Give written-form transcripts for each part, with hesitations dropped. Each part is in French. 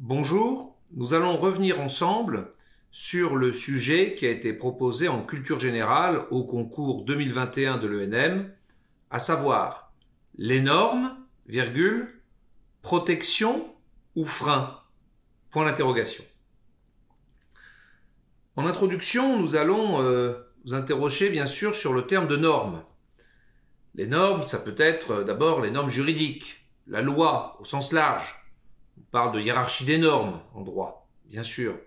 Bonjour, nous allons revenir ensemble sur le sujet qui a été proposé en culture générale au concours 2021 de l'ENM, à savoir les normes, virgule, protection ou frein, point d'interrogation. En introduction, nous allons nous interroger bien sûr sur le terme de normes. Les normes, ça peut être d'abord les normes juridiques, la loi au sens large. On parle de hiérarchie des normes en droit, bien sûr.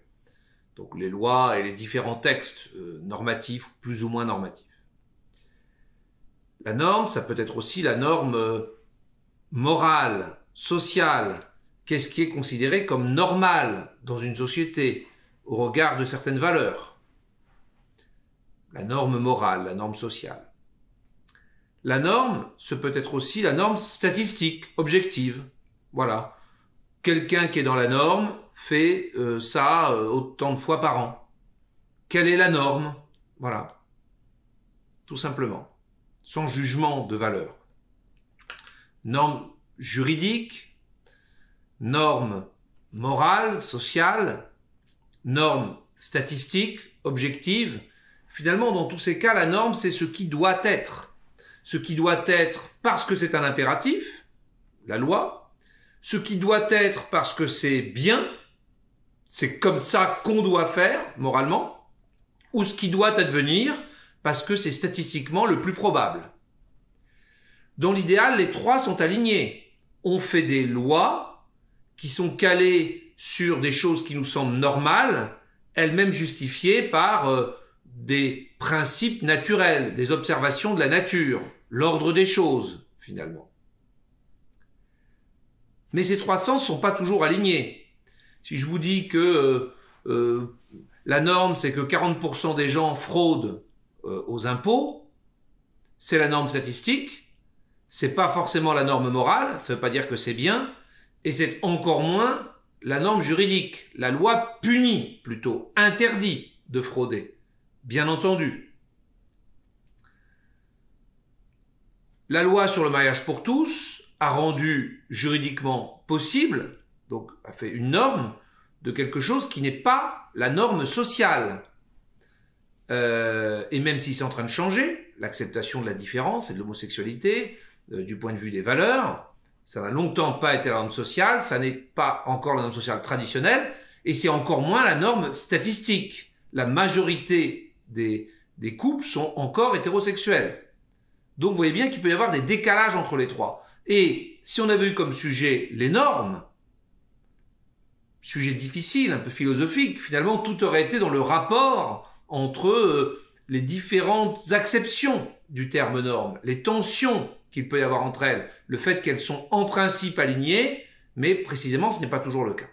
Donc les lois et les différents textes normatifs, plus ou moins normatifs. La norme, ça peut être aussi la norme morale, sociale. Qu'est-ce qui est considéré comme normal dans une société au regard de certaines valeurs? La norme morale, la norme sociale. La norme, ce peut être aussi la norme statistique, objective. Voilà. Quelqu'un qui est dans la norme fait ça autant de fois par an. Quelle est la norme? Voilà. Tout simplement. Sans jugement de valeur. Norme juridique, norme morale, sociale, norme statistique, objective. Finalement, dans tous ces cas, la norme, c'est ce qui doit être. Ce qui doit être parce que c'est un impératif, la loi. Ce qui doit être parce que c'est bien, c'est comme ça qu'on doit faire, moralement. Ou ce qui doit advenir parce que c'est statistiquement le plus probable. Dans l'idéal, les trois sont alignés. On fait des lois qui sont calées sur des choses qui nous semblent normales, elles-mêmes justifiées par des principes naturels, des observations de la nature, l'ordre des choses, finalement. Mais ces trois sens ne sont pas toujours alignés. Si je vous dis que la norme, c'est que 40% des gens fraudent aux impôts, c'est la norme statistique, c'est pas forcément la norme morale, ça ne veut pas dire que c'est bien, et c'est encore moins la norme juridique. La loi punit plutôt, interdit de frauder, bien entendu. La loi sur le mariage pour tous a rendu juridiquement possible, donc a fait une norme de quelque chose qui n'est pas la norme sociale. Et même si c'est en train de changer, l'acceptation de la différence et de l'homosexualité, du point de vue des valeurs, ça n'a longtemps pas été la norme sociale, ça n'est pas encore la norme sociale traditionnelle, et c'est encore moins la norme statistique. La majorité des couples sont encore hétérosexuels. Donc vous voyez bien qu'il peut y avoir des décalages entre les trois. Et si on avait eu comme sujet les normes, sujet difficile, un peu philosophique, finalement tout aurait été dans le rapport entre les différentes acceptions du terme norme, les tensions qu'il peut y avoir entre elles, le fait qu'elles sont en principe alignées, mais précisément ce n'est pas toujours le cas.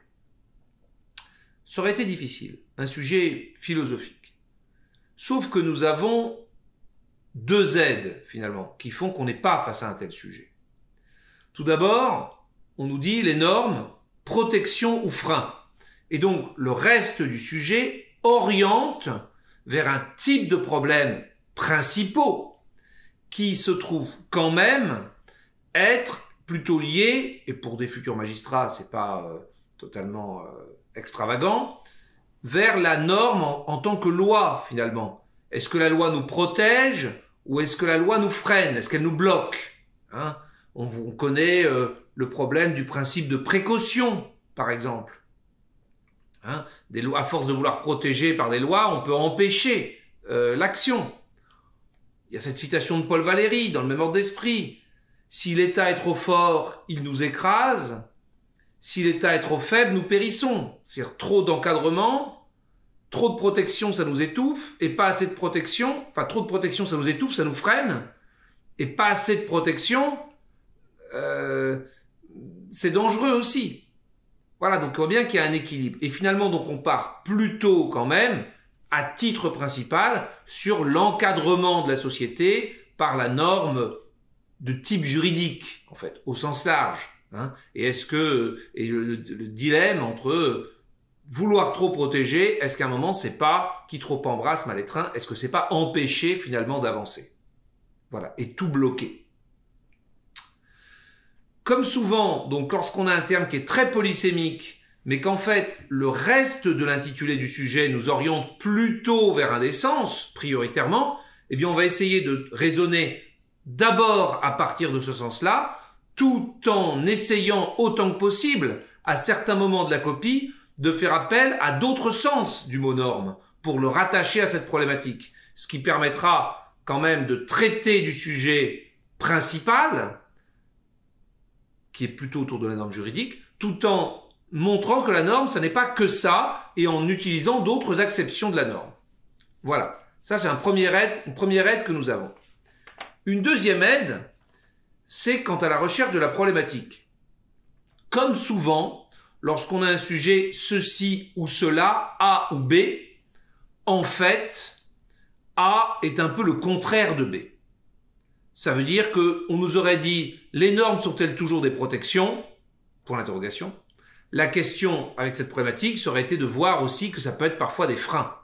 Ça aurait été difficile, un sujet philosophique. Sauf que nous avons deux aides, finalement, qui font qu'on n'est pas face à un tel sujet. Tout d'abord, on nous dit les normes, protection ou frein. Et donc, le reste du sujet oriente vers un type de problèmes principaux qui se trouvent quand même être plutôt liés, et pour des futurs magistrats, c'est pas totalement extravagant, vers la norme en tant que loi, finalement. Est-ce que la loi nous protège ou est-ce que la loi nous freine? Est-ce qu'elle nous bloque? On connaît le problème du principe de précaution, par exemple. Des lois, à force de vouloir protéger par des lois, on peut empêcher l'action. Il y a cette citation de Paul Valéry, dans le même ordre d'esprit. Si l'État est trop fort, il nous écrase. Si l'État est trop faible, nous périssons. C'est-à-dire trop d'encadrement, trop de protection, ça nous étouffe, et pas assez de protection, enfin trop de protection, ça nous étouffe, ça nous freine, et pas assez de protection, c'est dangereux aussi. Voilà, donc on voit bien qu'il y a un équilibre. Et finalement, donc on part plutôt quand même, à titre principal, sur l'encadrement de la société par la norme de type juridique, en fait, au sens large. Et est-ce que, et le dilemme entre vouloir trop protéger, est-ce qu'à un moment c'est pas qui trop embrasse mal étreint, est-ce que c'est pas empêcher finalement d'avancer? Voilà, et tout bloquer. Comme souvent, donc lorsqu'on a un terme qui est très polysémique, mais qu'en fait, le reste de l'intitulé du sujet nous oriente plutôt vers un des sens, prioritairement, eh bien, on va essayer de raisonner d'abord à partir de ce sens-là, tout en essayant autant que possible, à certains moments de la copie, de faire appel à d'autres sens du mot norme pour le rattacher à cette problématique, ce qui permettra quand même de traiter du sujet principal, qui est plutôt autour de la norme juridique, tout en montrant que la norme, ça n'est pas que ça, et en utilisant d'autres acceptions de la norme. Voilà, ça c'est une première aide que nous avons. Une deuxième aide, c'est quant à la recherche de la problématique. Comme souvent, lorsqu'on a un sujet ceci ou cela, A ou B, en fait, A est un peu le contraire de B. Ça veut dire qu'on nous aurait dit « les normes sont-elles toujours des protections ?» Pour l'interrogation. La question avec cette problématique serait été de voir aussi que ça peut être parfois des freins.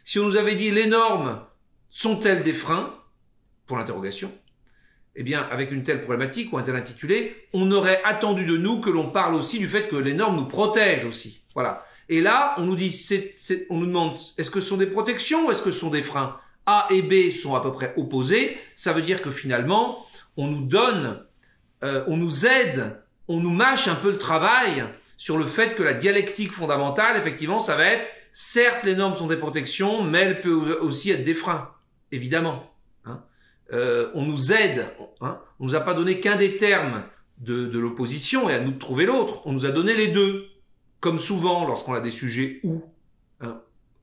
Si on nous avait dit « les normes sont-elles des freins ?» Pour l'interrogation. Eh bien, avec une telle problématique ou un tel intitulé, on aurait attendu de nous que l'on parle aussi du fait que les normes nous protègent aussi. Voilà. Et là, on nous dit, on nous demande, est-ce que ce sont des protections ou est-ce que ce sont des freins? A et B sont à peu près opposés. Ça veut dire que finalement, on nous donne, on nous aide, on nous mâche un peu le travail sur le fait que la dialectique fondamentale, effectivement, ça va être, certes, les normes sont des protections, mais elles peuvent aussi être des freins, évidemment. On nous aide, on nous a pas donné qu'un des termes de l'opposition et à nous de trouver l'autre. On nous a donné les deux, comme souvent lorsqu'on a des sujets ou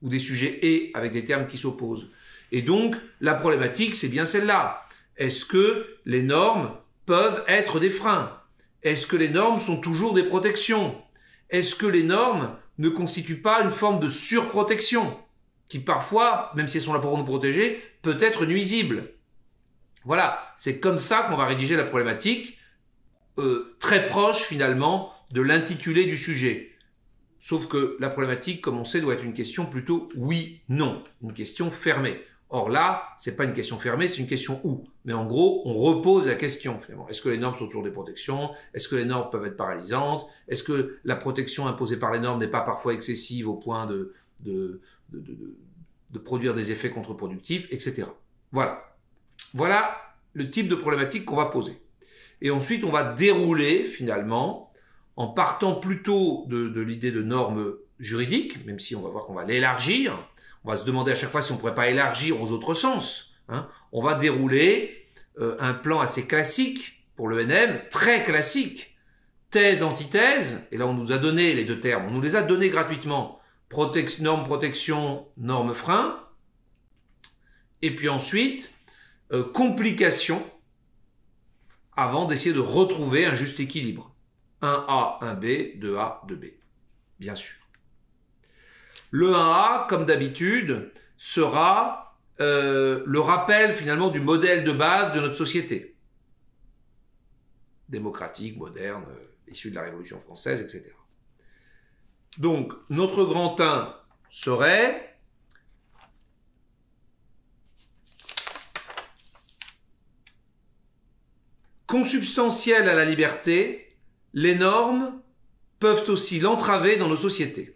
des sujets et avec des termes qui s'opposent. Et donc, la problématique, c'est bien celle-là. Est-ce que les normes peuvent être des freins? Est-ce que les normes sont toujours des protections? Est-ce que les normes ne constituent pas une forme de surprotection qui parfois, même si elles sont là pour nous protéger, peut être nuisible? Voilà, c'est comme ça qu'on va rédiger la problématique, très proche finalement de l'intitulé du sujet. Sauf que la problématique, comme on sait, doit être une question plutôt oui-non, une question fermée. Or là, c'est pas une question fermée, c'est une question où. Mais en gros, on repose la question finalement. Est-ce que les normes sont toujours des protections? Est-ce que les normes peuvent être paralysantes? Est-ce que la protection imposée par les normes n'est pas parfois excessive au point de produire des effets contre-productifs, etc. Voilà. Voilà le type de problématique qu'on va poser. Et ensuite, on va dérouler finalement en partant plutôt de l'idée de normes juridiques, même si on va voir qu'on va l'élargir. On va se demander à chaque fois si on ne pourrait pas élargir aux autres sens. On va dérouler un plan assez classique pour l'ENM, très classique. Thèse, antithèse, et là on nous a donné les deux termes, on nous les a donnés gratuitement. Norme protection, norme frein. Et puis ensuite, complication avant d'essayer de retrouver un juste équilibre. 1A, 1B, 2A, 2B. Bien sûr. Le 1A, comme d'habitude, sera le rappel finalement du modèle de base de notre société. Démocratique, moderne, issu de la Révolution française, etc. Donc, notre grand 1 serait consubstantielles à la liberté, les normes peuvent aussi l'entraver dans nos sociétés.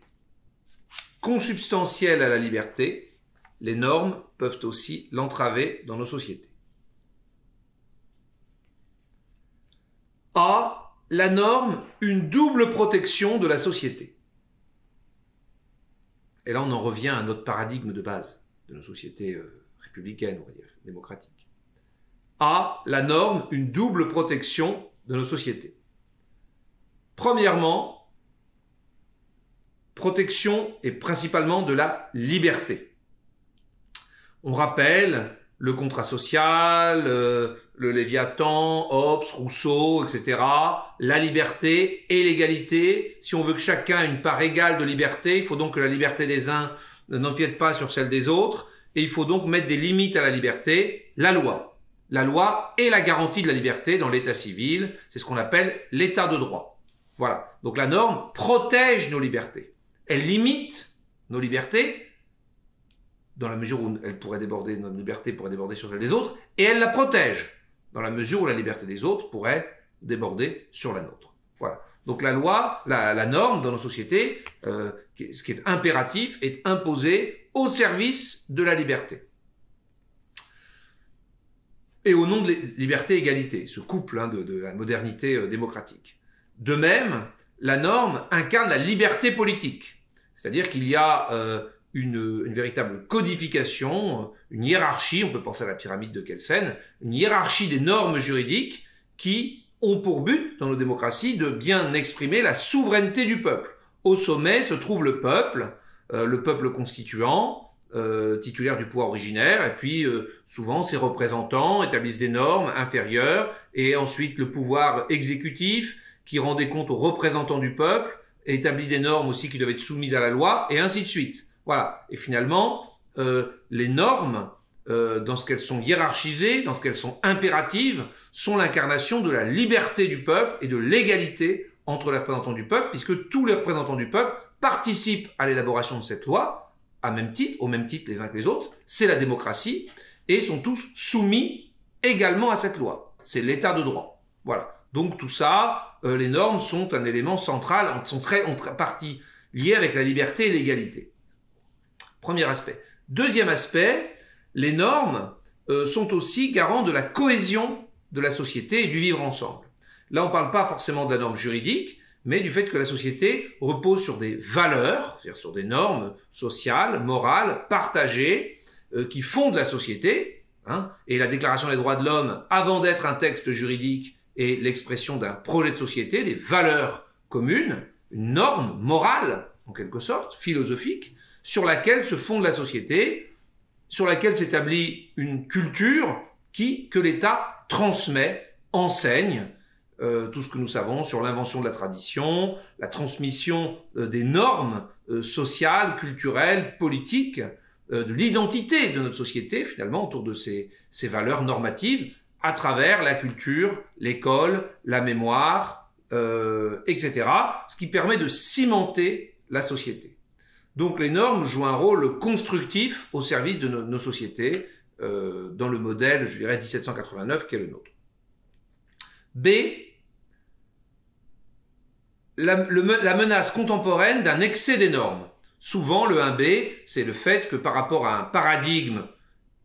Consubstantielles à la liberté, les normes peuvent aussi l'entraver dans nos sociétés. A, la norme, une double protection de la société. Et là, on en revient à notre paradigme de base de nos sociétés républicaines, on va dire, démocratiques. A, la norme, une double protection de nos sociétés. Premièrement, protection et principalement de la liberté. On rappelle le contrat social, le Léviathan, Hobbes, Rousseau, etc. La liberté et l'égalité. Si on veut que chacun ait une part égale de liberté, il faut donc que la liberté des uns n'empiète pas sur celle des autres. Et il faut donc mettre des limites à la liberté. La loi. La loi est la garantie de la liberté dans l'état civil. C'est ce qu'on appelle l'état de droit. Voilà. Donc la norme protège nos libertés. Elle limite nos libertés dans la mesure où elle pourrait déborder, notre liberté pourrait déborder sur celle des autres, et elle la protège dans la mesure où la liberté des autres pourrait déborder sur la nôtre. Voilà. Donc la loi, la norme dans nos sociétés, ce qui est impératif, est imposé au service de la liberté. Et au nom de liberté et égalité, ce couple de la modernité démocratique. De même, la norme incarne la liberté politique. C'est-à-dire qu'il y a une véritable codification, une hiérarchie, on peut penser à la pyramide de Kelsen, une hiérarchie des normes juridiques qui ont pour but, dans nos démocraties, de bien exprimer la souveraineté du peuple. Au sommet se trouve le peuple constituant, titulaire du pouvoir originaire, et puis souvent ses représentants établissent des normes inférieures, et ensuite le pouvoir exécutif, qui rend des comptes aux représentants du peuple, établit des normes aussi qui doivent être soumises à la loi, et ainsi de suite. Voilà. Et finalement, les normes, dans ce qu'elles sont hiérarchisées, dans ce qu'elles sont impératives, sont l'incarnation de la liberté du peuple et de l'égalité entre les représentants du peuple, puisque tous les représentants du peuple participent à l'élaboration de cette loi, au même titre les uns que les autres, c'est la démocratie, et sont tous soumis également à cette loi. C'est l'état de droit. Voilà. Donc tout ça, les normes sont un élément central, sont très partie liées avec la liberté et l'égalité. Premier aspect. Deuxième aspect, les normes sont aussi garants de la cohésion de la société et du vivre ensemble. Là, on ne parle pas forcément de la norme juridique, mais du fait que la société repose sur des valeurs, c'est-à-dire sur des normes sociales, morales, partagées, qui fondent la société. Et la Déclaration des droits de l'homme, avant d'être un texte juridique, est l'expression d'un projet de société, des valeurs communes, une norme morale, en quelque sorte, philosophique, sur laquelle se fonde la société, sur laquelle s'établit une culture que l'État transmet, enseigne, tout ce que nous savons sur l'invention de la tradition, la transmission des normes sociales, culturelles, politiques, de l'identité de notre société, finalement, autour de ces valeurs normatives, à travers la culture, l'école, la mémoire, etc., ce qui permet de cimenter la société. Donc les normes jouent un rôle constructif au service de nos sociétés, dans le modèle, je dirais, 1789, qui est le nôtre. B, la menace contemporaine d'un excès des normes. Souvent, le 1B, c'est le fait que par rapport à un paradigme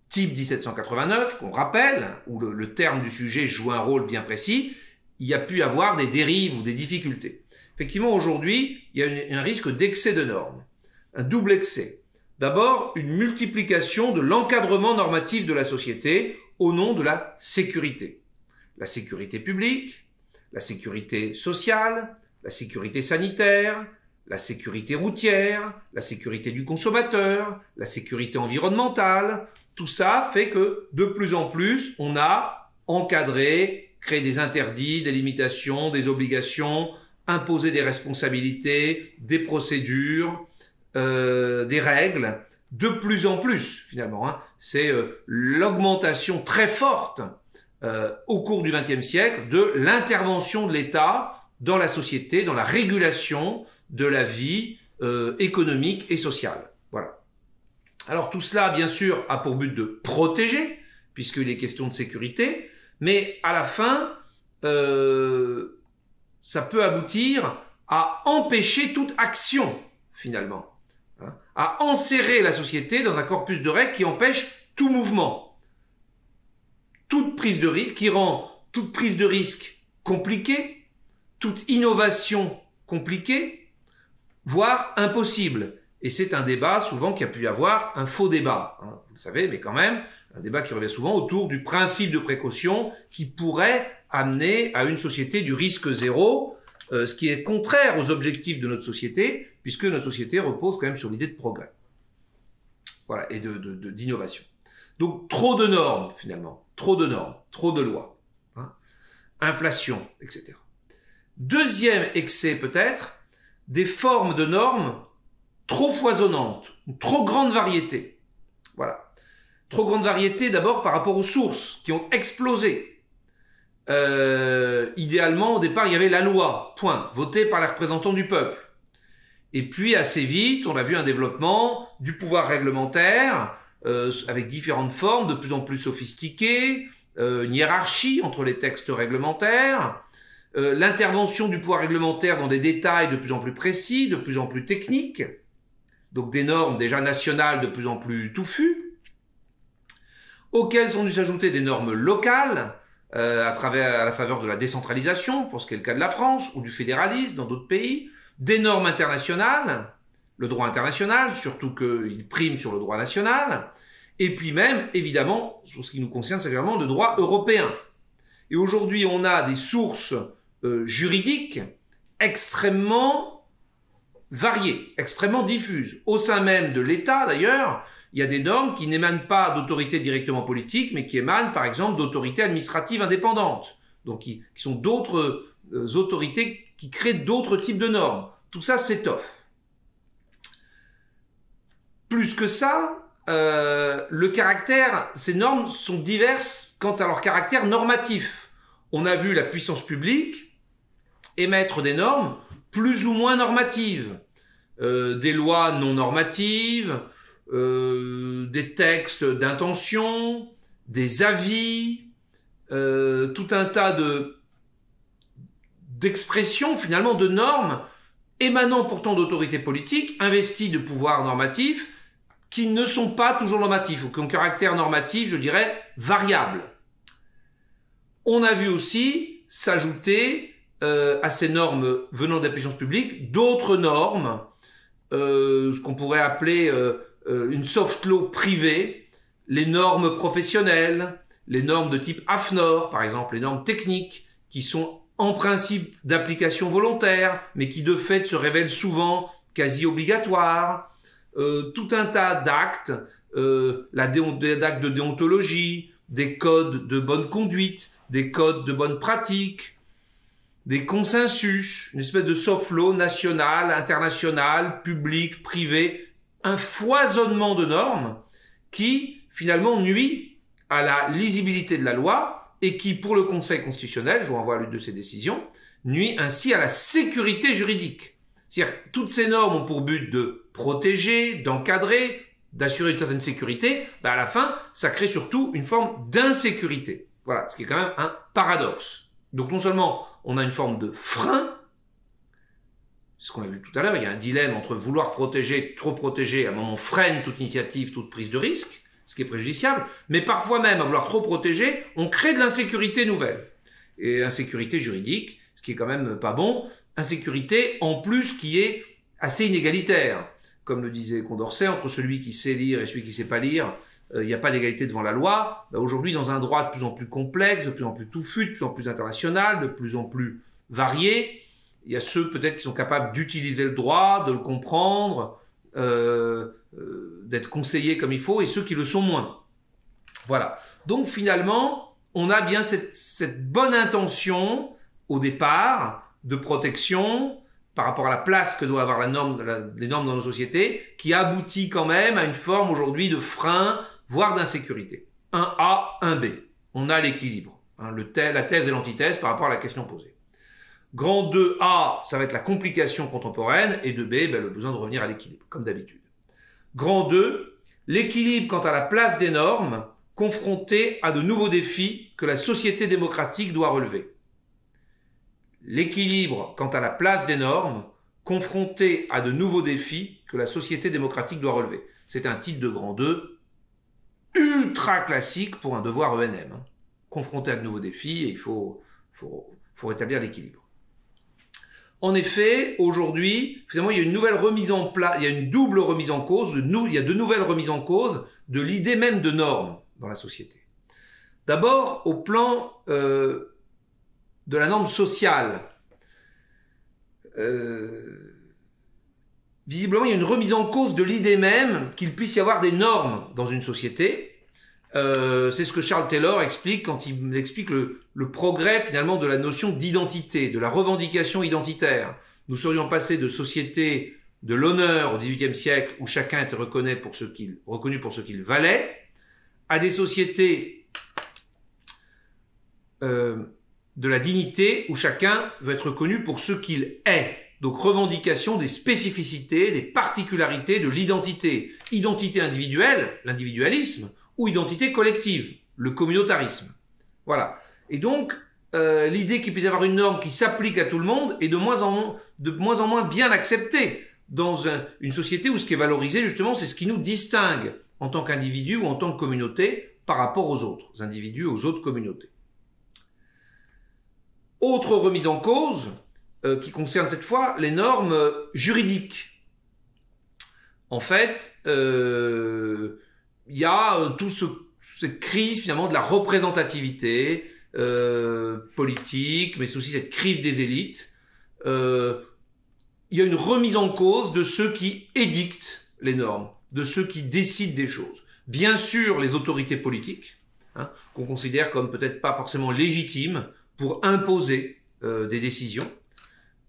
type 1789, qu'on rappelle, où le terme du sujet joue un rôle bien précis, il y a pu avoir des dérives ou des difficultés. Effectivement, aujourd'hui, il y a un risque d'excès de normes. Un double excès. D'abord, une multiplication de l'encadrement normatif de la société au nom de la sécurité. La sécurité publique, la sécurité sociale, la sécurité sanitaire, la sécurité routière, la sécurité du consommateur, la sécurité environnementale. Tout ça fait que de plus en plus, on a encadré, créé des interdits, des limitations, des obligations, imposé des responsabilités, des procédures, des règles, de plus en plus finalement. C'est l'augmentation très forte au cours du XXe siècle de l'intervention de l'État dans la société, dans la régulation de la vie économique et sociale. Voilà. Alors tout cela, bien sûr, a pour but de protéger, puisqu'il est question de sécurité, mais à la fin, ça peut aboutir à empêcher toute action, finalement, à enserrer la société dans un corpus de règles qui empêche tout mouvement, toute prise de risque, qui rend toute prise de risque compliquée, toute innovation compliquée, voire impossible. Et c'est un débat souvent qui a pu y avoir un faux débat, vous le savez, mais quand même, un débat qui revient souvent autour du principe de précaution qui pourrait amener à une société du risque zéro, ce qui est contraire aux objectifs de notre société, puisque notre société repose quand même sur l'idée de progrès. Voilà, et d'innovation. Donc trop de normes, finalement, trop de normes, trop de lois, inflation, etc. Deuxième excès peut-être, des formes de normes trop foisonnantes, une trop grande variété. Voilà. Trop grande variété d'abord par rapport aux sources qui ont explosé. Idéalement, au départ, il y avait la loi, point, votée par les représentants du peuple. Et puis, assez vite, on a vu un développement du pouvoir réglementaire, avec différentes formes de plus en plus sophistiquées, une hiérarchie entre les textes réglementaires, l'intervention du pouvoir réglementaire dans des détails de plus en plus précis, de plus en plus techniques, donc des normes déjà nationales de plus en plus touffues, auxquelles sont dû s'ajouter des normes locales, à la faveur de la décentralisation, pour ce qui est le cas de la France, ou du fédéralisme dans d'autres pays, des normes internationales, le droit international, surtout qu'il prime sur le droit national, et puis même, évidemment, pour ce qui nous concerne, c'est vraiment le droit européen. Et aujourd'hui, on a des sources juridiques extrêmement variées, extrêmement diffuses. Au sein même de l'État, d'ailleurs, il y a des normes qui n'émanent pas d'autorités directement politiques, mais qui émanent, par exemple, d'autorités administratives indépendantes. Donc, qui sont d'autres autorités qui créent d'autres types de normes. Tout ça s'étoffe. Plus que ça, ces normes sont diverses quant à leur caractère normatif. On a vu la puissance publique émettre des normes plus ou moins normatives, des lois non normatives, des textes d'intention, des avis, tout un tas d'expressions finalement de normes émanant pourtant d'autorités politiques investies de pouvoirs normatifs qui ne sont pas toujours normatifs ou qui ont un caractère normatif, je dirais, variable. On a vu aussi s'ajouter à ces normes venant de la puissance publique d'autres normes, ce qu'on pourrait appeler une soft law privée, les normes professionnelles, les normes de type AFNOR, par exemple, les normes techniques, qui sont en principe d'application volontaire, mais qui de fait se révèlent souvent quasi obligatoires, tout un tas d'actes, d'actes de déontologie, des codes de bonne conduite, des codes de bonne pratique, des consensus, une espèce de soft law national, international, public, privé, un foisonnement de normes qui finalement nuit à la lisibilité de la loi et qui, pour le Conseil constitutionnel, je vous renvoie à l'une de ses décisions, nuit ainsi à la sécurité juridique. C'est-à-dire que toutes ces normes ont pour but de protéger, d'encadrer, d'assurer une certaine sécurité, à la fin, ça crée surtout une forme d'insécurité. Voilà, ce qui est quand même un paradoxe. Donc non seulement on a une forme de frein, ce qu'on a vu tout à l'heure, il y a un dilemme entre vouloir protéger, trop protéger, à un moment freine toute initiative, toute prise de risque, ce qui est préjudiciable, mais parfois même à vouloir trop protéger, on crée de l'insécurité nouvelle. Et insécurité juridique, ce qui est quand même pas bon, insécurité en plus qui est assez inégalitaire. Comme le disait Condorcet, entre celui qui sait lire et celui qui sait pas lire, il n'y a pas d'égalité devant la loi. Aujourd'hui, dans un droit de plus en plus complexe, de plus en plus touffu, de plus en plus international, de plus en plus varié, il y a ceux peut-être qui sont capables d'utiliser le droit, de le comprendre, d'être conseillés comme il faut, et ceux qui le sont moins. Voilà. Donc finalement, on a bien cette bonne intention au départ de protection par rapport à la place que doit avoir les normes dans nos sociétés, qui aboutit quand même à une forme aujourd'hui de frein, voire d'insécurité. Un A, un B. On a l'équilibre. La thèse et l'antithèse par rapport à la question posée. Grand 2A, ça va être la complication contemporaine, et 2B, le besoin de revenir à l'équilibre, comme d'habitude. Grand 2, l'équilibre quant à la place des normes, confronté à de nouveaux défis que la société démocratique doit relever. L'équilibre quant à la place des normes, confronté à de nouveaux défis que la société démocratique doit relever. C'est un titre de grand 2, ultra classique pour un devoir ENM. Confronté à de nouveaux défis, et il faut rétablir l'équilibre. En effet, aujourd'hui, finalement, il y a une nouvelle remise en place, il y a une double remise en cause, il y a de nouvelles remises en cause de l'idée même de normes dans la société. D'abord, au plan de la norme sociale. Visiblement, il y a une remise en cause de l'idée même qu'il puisse y avoir des normes dans une société. C'est ce que Charles Taylor explique quand il explique le progrès finalement de la notion d'identité, de la revendication identitaire. Nous serions passés de sociétés de l'honneur au XVIIIe siècle où chacun était reconnu pour ce qu'il valait, à des sociétés de la dignité où chacun veut être reconnu pour ce qu'il est. Donc revendication des spécificités, des particularités de l'identité. Identité individuelle, l'individualisme, ou identité collective, le communautarisme. Voilà. Et donc, l'idée qu'il puisse y avoir une norme qui s'applique à tout le monde est de moins en moins bien acceptée dans une société où ce qui est valorisé, justement, c'est ce qui nous distingue en tant qu'individu ou en tant que communauté par rapport aux autres individus, aux autres communautés. Autre remise en cause qui concerne cette fois les normes juridiques. En fait, il y a cette crise finalement de la représentativité politique, mais c'est aussi cette crise des élites. Il y a une remise en cause de ceux qui édictent les normes, de ceux qui décident des choses. Bien sûr, les autorités politiques, qu'on considère comme peut-être pas forcément légitimes pour imposer des décisions.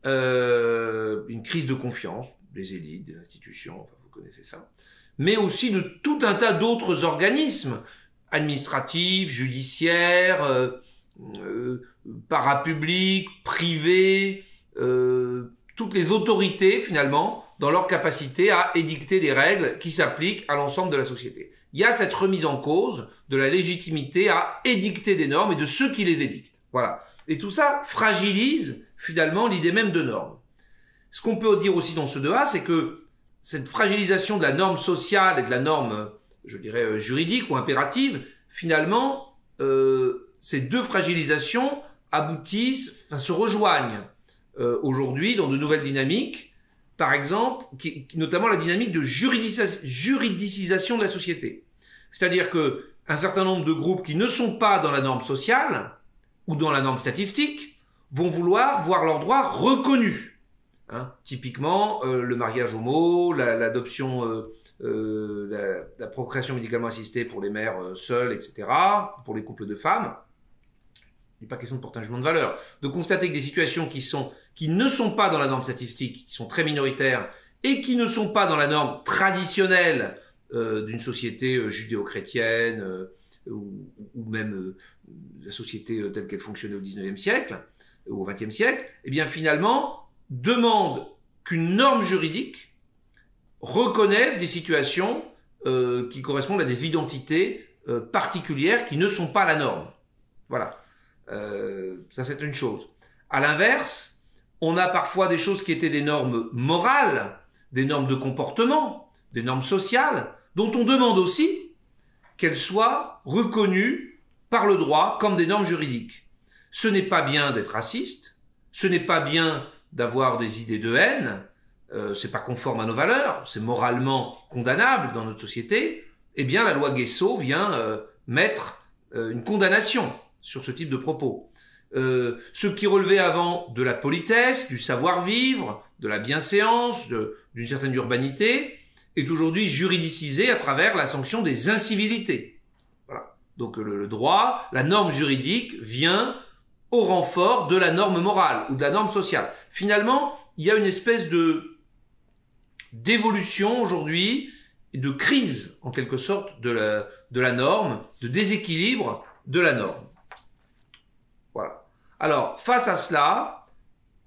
Une crise de confiance des élites, des institutions, enfin, vous connaissez ça. Mais aussi de tout un tas d'autres organismes, administratifs, judiciaires, parapublics, privés, toutes les autorités finalement dans leur capacité à édicter des règles qui s'appliquent à l'ensemble de la société. Il y a cette remise en cause de la légitimité à édicter des normes et de ceux qui les édictent. Voilà. Et tout ça fragilise finalement l'idée même de norme. Ce qu'on peut dire aussi dans ce 2A, c'est que cette fragilisation de la norme sociale et de la norme, je dirais, juridique ou impérative, finalement, ces deux fragilisations aboutissent, enfin se rejoignent aujourd'hui dans de nouvelles dynamiques, par exemple, notamment la dynamique de juridicisation de la société. C'est-à-dire que un certain nombre de groupes qui ne sont pas dans la norme sociale ou dans la norme statistique vont vouloir voir leurs droits reconnus. Typiquement, le mariage homo, l'adoption, la procréation médicalement assistée pour les mères seules, etc., pour les couples de femmes. Il n'est pas question de porter un jugement de valeur. De constater que des situations qui ne sont pas dans la norme statistique, qui sont très minoritaires, et qui ne sont pas dans la norme traditionnelle d'une société judéo-chrétienne, ou même la société telle qu'elle fonctionnait au XIXe siècle, ou au XXe siècle, eh bien finalement, demande qu'une norme juridique reconnaisse des situations qui correspondent à des identités particulières qui ne sont pas la norme. Voilà. Ça, c'est une chose. À l'inverse, on a parfois des choses qui étaient des normes morales, des normes de comportement, des normes sociales, dont on demande aussi qu'elles soient reconnues par le droit comme des normes juridiques. Ce n'est pas bien d'être raciste, ce n'est pas bien d'avoir des idées de haine, c'est pas conforme à nos valeurs, c'est moralement condamnable dans notre société. Eh bien, la loi Guesso vient mettre une condamnation sur ce type de propos. Ce qui relevait avant de la politesse, du savoir-vivre, de la bienséance, d'une certaine urbanité, est aujourd'hui juridicisé à travers la sanction des incivilités. Voilà. Donc le droit, la norme juridique vient au renfort de la norme morale ou de la norme sociale. Finalement, il y a une espèce d'évolution aujourd'hui, de crise en quelque sorte de la norme, de déséquilibre de la norme. Voilà. Alors, face à cela,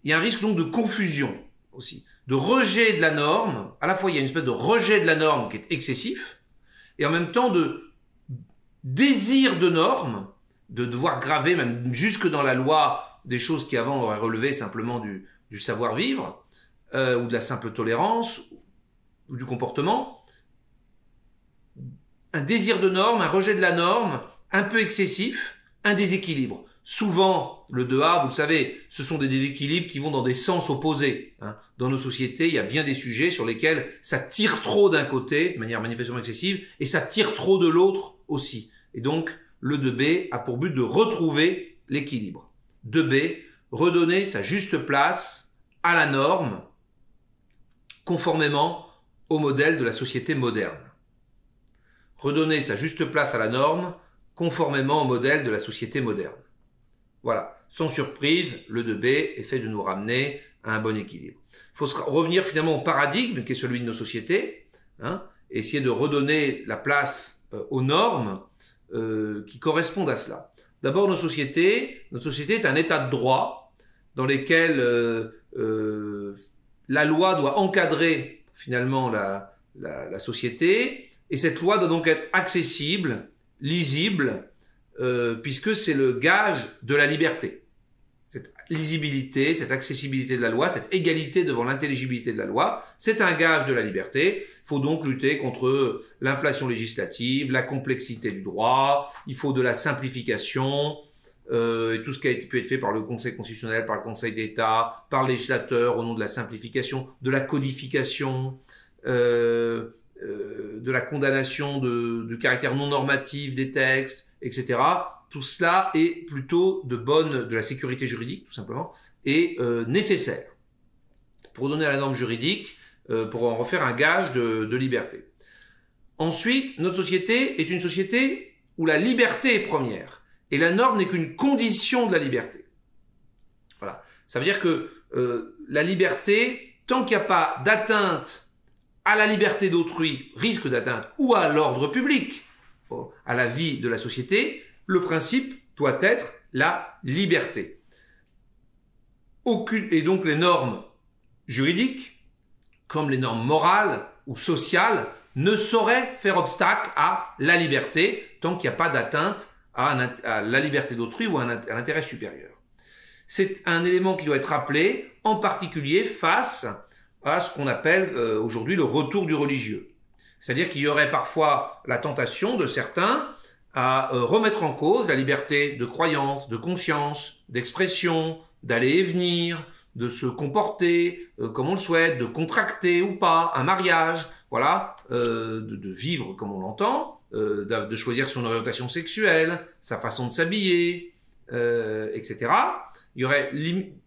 il y a un risque donc de confusion aussi, de rejet de la norme. À la fois, il y a une espèce de rejet de la norme qui est excessif, et en même temps de désir de norme, de devoir graver même jusque dans la loi des choses qui avant auraient relevé simplement du savoir-vivre, ou de la simple tolérance, ou du comportement. Un désir de norme, un rejet de la norme, un peu excessif, un déséquilibre. Souvent, le 2A, vous le savez, ce sont des déséquilibres qui vont dans des sens opposés. Dans nos sociétés, il y a bien des sujets sur lesquels ça tire trop d'un côté, de manière manifestement excessive, et ça tire trop de l'autre aussi. Et donc, le 2B a pour but de retrouver l'équilibre. 2B, redonner sa juste place à la norme, conformément au modèle de la société moderne. Redonner sa juste place à la norme, conformément au modèle de la société moderne. Voilà. Sans surprise, le 2B essaie de nous ramener à un bon équilibre. Il faut revenir finalement au paradigme qui est celui de nos sociétés, essayer de redonner la place aux normes qui correspondent à cela. D'abord, notre société est un état de droit dans lequel la loi doit encadrer finalement la société, et cette loi doit donc être accessible, lisible, puisque c'est le gage de la liberté. cette lisibilité, cette accessibilité de la loi, cette égalité devant l'intelligibilité de la loi, c'est un gage de la liberté. Il faut donc lutter contre l'inflation législative, la complexité du droit, il faut de la simplification, et tout ce qui a pu être fait par le Conseil constitutionnel, par le Conseil d'État, par le législateur au nom de la simplification, de la codification, de la condamnation du caractère non normatif des textes, etc. Tout cela est plutôt de la sécurité juridique, tout simplement, et nécessaire pour donner à la norme juridique, pour en refaire un gage de liberté. Ensuite, notre société est une société où la liberté est première, et la norme n'est qu'une condition de la liberté. Voilà. Ça veut dire que la liberté, tant qu'il n'y a pas d'atteinte à la liberté d'autrui, risque d'atteinte, ou à l'ordre public, à la vie de la société, le principe doit être la liberté. Et donc les normes juridiques, comme les normes morales ou sociales, ne sauraient faire obstacle à la liberté tant qu'il n'y a pas d'atteinte à la liberté d'autrui ou à l'intérêt supérieur. C'est un élément qui doit être rappelé, en particulier face à ce qu'on appelle aujourd'hui le retour du religieux. C'est-à-dire qu'il y aurait parfois la tentation de certains à remettre en cause la liberté de croyance, de conscience, d'expression, d'aller et venir, de se comporter comme on le souhaite, de contracter ou pas un mariage, voilà, de vivre comme on l'entend, de choisir son orientation sexuelle, sa façon de s'habiller, etc. Il y aurait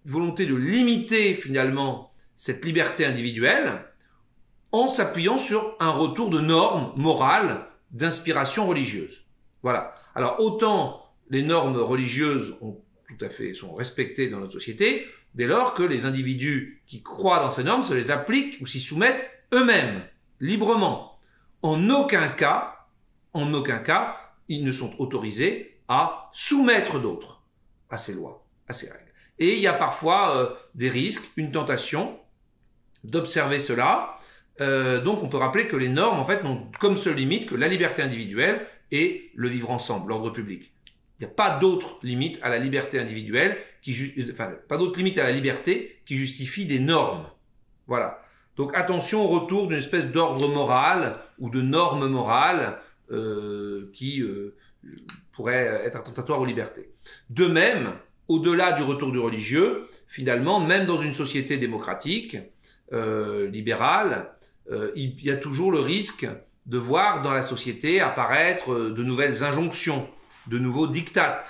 volonté de limiter finalement cette liberté individuelle en s'appuyant sur un retour de normes morales d'inspiration religieuse. Voilà. Alors autant les normes religieuses sont respectées dans notre société, dès lors que les individus qui croient dans ces normes se les appliquent ou s'y soumettent eux-mêmes, librement. En aucun cas, ils ne sont autorisés à soumettre d'autres à ces lois, à ces règles. Et il y a parfois des risques, une tentation d'observer cela. Donc on peut rappeler que les normes, en fait, n'ont comme seule limite que la liberté individuelle et le vivre ensemble, l'ordre public. Il n'y a pas d'autre limite à la liberté individuelle, pas d'autre limite à la liberté qui justifie des normes. Voilà. Donc attention au retour d'une espèce d'ordre moral ou de normes morales qui pourrait être attentatoire aux libertés. De même, au-delà du retour du religieux, finalement, même dans une société démocratique, libérale, il y a toujours le risque de voir dans la société apparaître de nouvelles injonctions, de nouveaux diktats.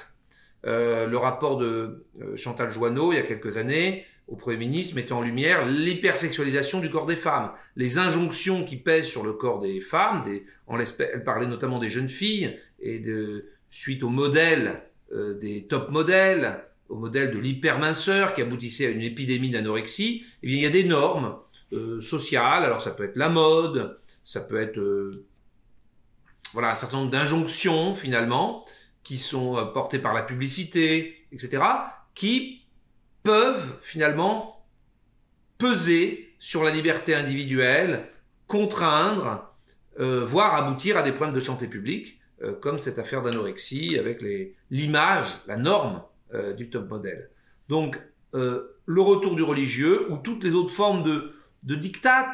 Le rapport de Chantal Joanneau, il y a quelques années, au Premier ministre, mettait en lumière l'hypersexualisation du corps des femmes, les injonctions qui pèsent sur le corps des femmes, elle parlait notamment des jeunes filles, et suite au modèle des top modèles, au modèle de l'hyperminceur qui aboutissait à une épidémie d'anorexie, eh bien, il y a des normes sociales, alors ça peut être la mode, ça peut être un certain nombre d'injonctions finalement qui sont portées par la publicité, etc., qui peuvent finalement peser sur la liberté individuelle, contraindre, voire aboutir à des problèmes de santé publique, comme cette affaire d'anorexie avec l'image, la norme du top modèle. Donc, le retour du religieux ou toutes les autres formes de diktats,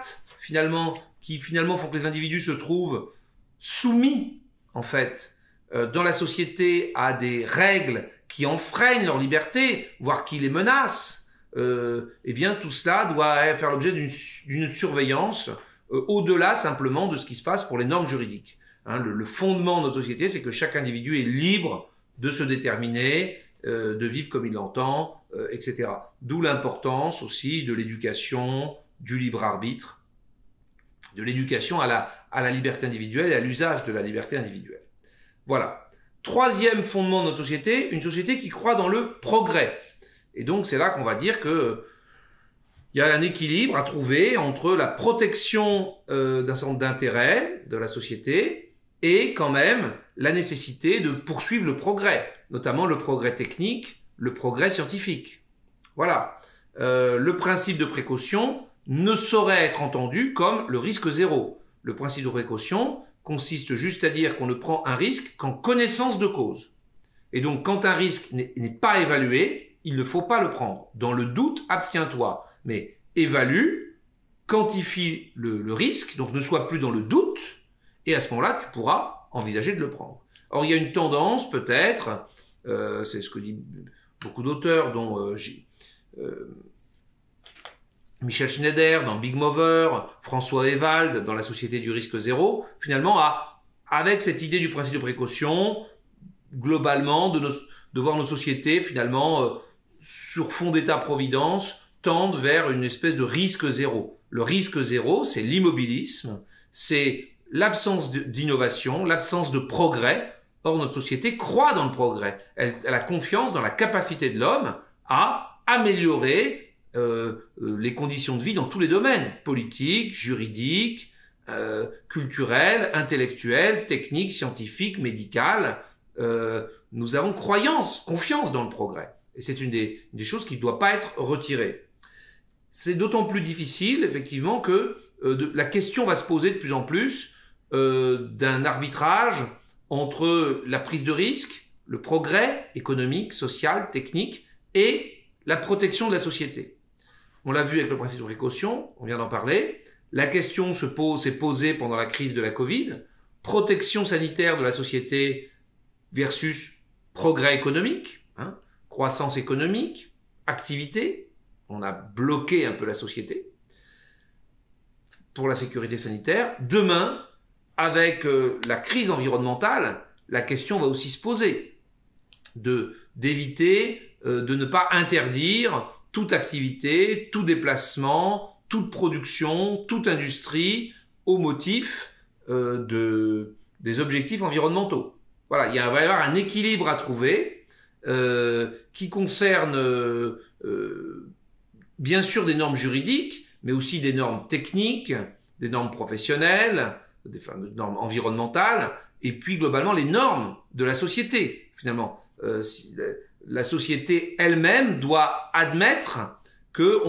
qui finalement font que les individus se trouvent soumis, en fait, dans la société à des règles qui enfreignent leur liberté, voire qui les menacent, eh bien tout cela doit faire l'objet d'une surveillance au-delà simplement de ce qui se passe pour les normes juridiques. Hein, le fondement de notre société, c'est que chaque individu est libre de se déterminer, de vivre comme il l'entend, etc. D'où l'importance aussi de l'éducation, du libre arbitre, de l'éducation à la liberté individuelle et à l'usage de la liberté individuelle. Voilà. Troisième fondement de notre société, une société qui croit dans le progrès. Et donc c'est là qu'on va dire que il y a un équilibre à trouver entre la protection d'un certain nombre d'intérêts de la société et quand même la nécessité de poursuivre le progrès, notamment le progrès technique, le progrès scientifique. Voilà. Le principe de précaution ne saurait être entendu comme le risque zéro. Le principe de précaution consiste juste à dire qu'on ne prend un risque qu'en connaissance de cause. Et donc, quand un risque n'est pas évalué, il ne faut pas le prendre. Dans le doute, abstiens-toi. Mais évalue, quantifie le risque, donc ne sois plus dans le doute, et à ce moment-là, tu pourras envisager de le prendre. Or, il y a une tendance, peut-être, c'est ce que disent beaucoup d'auteurs, dont Michel Schneider dans Big Mover, François Ewald dans La Société du risque zéro, finalement, avec cette idée du principe de précaution, globalement, de voir nos sociétés, finalement, sur fond d'état-providence, tendent vers une espèce de risque zéro. Le risque zéro, c'est l'immobilisme, c'est l'absence d'innovation, l'absence de progrès. Or, notre société croit dans le progrès. Elle a confiance dans la capacité de l'homme à améliorer les conditions de vie dans tous les domaines, politiques, juridiques, culturels, intellectuels, techniques, scientifiques, médicales. Nous avons confiance dans le progrès. Et c'est une des choses qui ne doit pas être retirée. C'est d'autant plus difficile, effectivement, que la question va se poser de plus en plus d'un arbitrage entre la prise de risque, le progrès économique, social, technique et la protection de la société. On l'a vu avec le principe de précaution, on vient d'en parler. La question s'est posée pendant la crise de la Covid. Protection sanitaire de la société versus progrès économique, croissance économique, activité. On a bloqué un peu la société pour la sécurité sanitaire. Demain, avec la crise environnementale, la question va aussi se poser d'éviter de ne pas interdire toute activité, tout déplacement, toute production, toute industrie au motif des objectifs environnementaux. Voilà, il va y avoir un équilibre à trouver qui concerne bien sûr des normes juridiques, mais aussi des normes techniques, des normes professionnelles, des normes environnementales, et puis globalement les normes de la société, finalement. La société elle-même doit admettre que,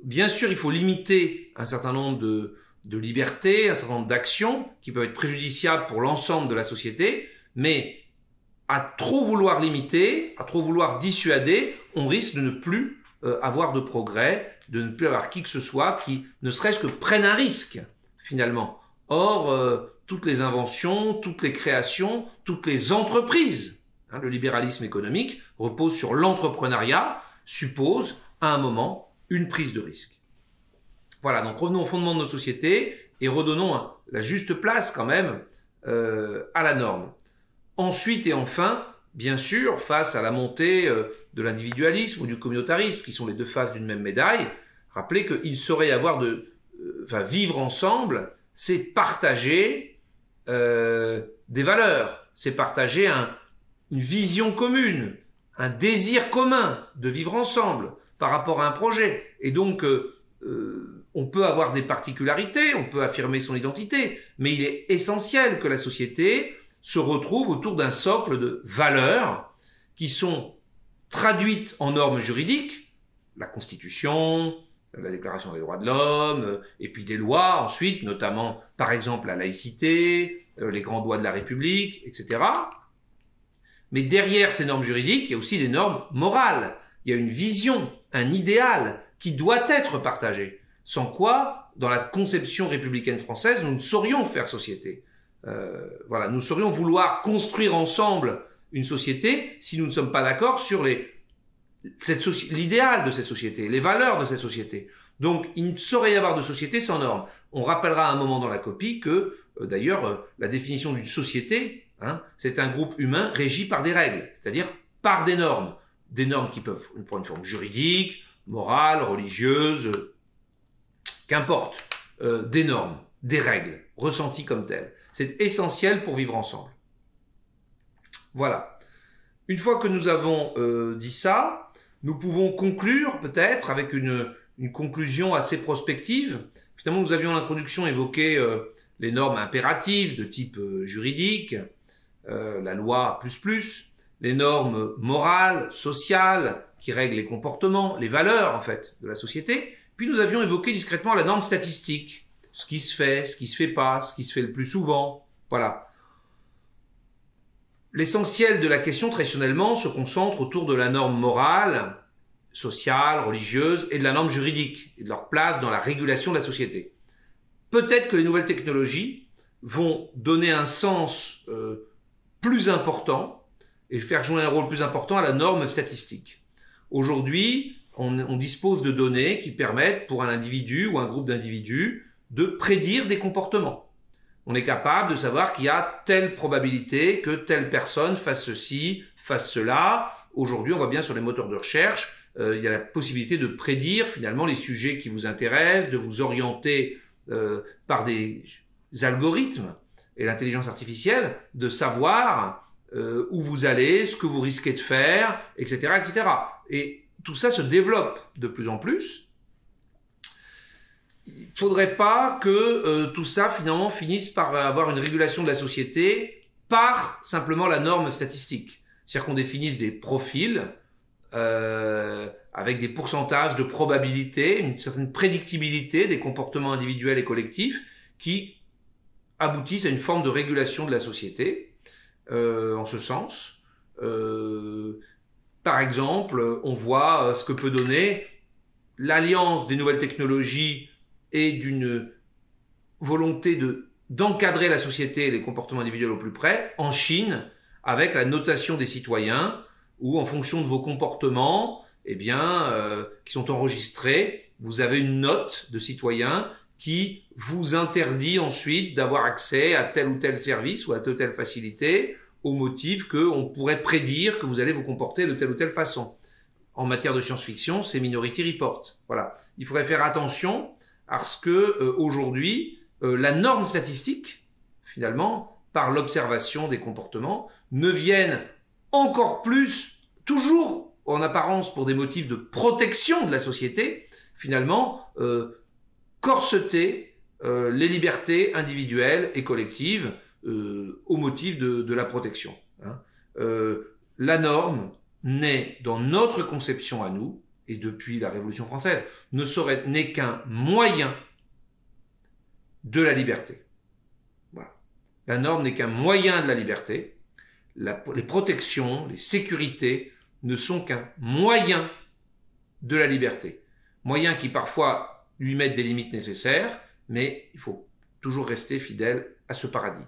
bien sûr, il faut limiter un certain nombre de libertés, un certain nombre d'actions qui peuvent être préjudiciables pour l'ensemble de la société, mais à trop vouloir limiter, à trop vouloir dissuader, on risque de ne plus avoir de progrès, de ne plus avoir qui que ce soit qui, ne serait-ce que prenne un risque, finalement. Or, toutes les inventions, toutes les créations, toutes les entreprises, le libéralisme économique repose sur l'entrepreneuriat, suppose à un moment une prise de risque. Voilà, donc revenons au fondement de nos sociétés et redonnons la juste place quand même à la norme. Ensuite et enfin, bien sûr, face à la montée de l'individualisme ou du communautarisme, qui sont les deux faces d'une même médaille, rappelez qu'il saurait y avoir vivre ensemble, c'est partager des valeurs, c'est partager une vision commune, un désir commun de vivre ensemble par rapport à un projet. Et donc, on peut avoir des particularités, on peut affirmer son identité, mais il est essentiel que la société se retrouve autour d'un socle de valeurs qui sont traduites en normes juridiques, la Constitution, la Déclaration des droits de l'homme, et puis des lois ensuite, notamment par exemple la laïcité, les grands droits de la République, etc. Mais derrière ces normes juridiques, il y a aussi des normes morales. Il y a une vision, un idéal qui doit être partagé. Sans quoi, dans la conception républicaine française, nous ne saurions faire société. Voilà, nous saurions vouloir construire ensemble une société si nous ne sommes pas d'accord sur l'idéal de cette société, les valeurs de cette société. Donc, il ne saurait y avoir de société sans normes. On rappellera à un moment dans la copie que, d'ailleurs, la définition d'une société, c'est un groupe humain régi par des règles, c'est-à-dire par des normes qui peuvent prendre une forme juridique, morale, religieuse, qu'importe, des normes, des règles, ressenties comme telles. C'est essentiel pour vivre ensemble. Voilà. Une fois que nous avons dit ça, nous pouvons conclure peut-être avec une conclusion assez prospective. Finalement, nous avions l'introduction évoqué les normes impératives de type juridique, la loi plus, les normes morales, sociales, qui règlent les comportements, les valeurs en fait de la société. Puis nous avions évoqué discrètement la norme statistique, ce qui se fait pas, ce qui se fait le plus souvent. Voilà. L'essentiel de la question, traditionnellement, se concentre autour de la norme morale, sociale, religieuse, et de la norme juridique, et de leur place dans la régulation de la société. Peut-être que les nouvelles technologies vont donner un sens plus important et faire jouer un rôle plus important à la norme statistique. Aujourd'hui, on dispose de données qui permettent pour un individu ou un groupe d'individus de prédire des comportements. On est capable de savoir qu'il y a telle probabilité que telle personne fasse ceci, fasse cela. Aujourd'hui, on voit bien sur les moteurs de recherche, il y a la possibilité de prédire finalement les sujets qui vous intéressent, de vous orienter par des algorithmes et l'intelligence artificielle, de savoir où vous allez, ce que vous risquez de faire, etc., etc. Et tout ça se développe de plus en plus. Il ne faudrait pas que tout ça finalement finisse par avoir une régulation de la société par simplement la norme statistique. C'est-à-dire qu'on définisse des profils avec des pourcentages de probabilité, une certaine prédictibilité des comportements individuels et collectifs qui aboutissent à une forme de régulation de la société en ce sens. Par exemple, on voit ce que peut donner l'alliance des nouvelles technologies et d'une volonté d'encadrer la société et les comportements individuels au plus près, en Chine, avec la notation des citoyens, où en fonction de vos comportements, qui sont enregistrés, vous avez une note de citoyen qui vous interdit ensuite d'avoir accès à tel ou tel service ou à telle ou telle facilité, au motif qu'on pourrait prédire que vous allez vous comporter de telle ou telle façon. En matière de science-fiction, c'est Minority Report. Voilà. Il faudrait faire attention à ce que aujourd'hui, la norme statistique, finalement, par l'observation des comportements, ne vienne encore plus, toujours en apparence pour des motifs de protection de la société, finalement, corseter les libertés individuelles et collectives au motif de la protection. La norme n'est, dans notre conception à nous, et depuis la Révolution française, n'est qu'un moyen de la liberté. Voilà. La norme n'est qu'un moyen de la liberté. Les protections, les sécurités ne sont qu'un moyen de la liberté. Moyen qui parfois lui mettent des limites nécessaires, mais il faut toujours rester fidèle à ce paradigme.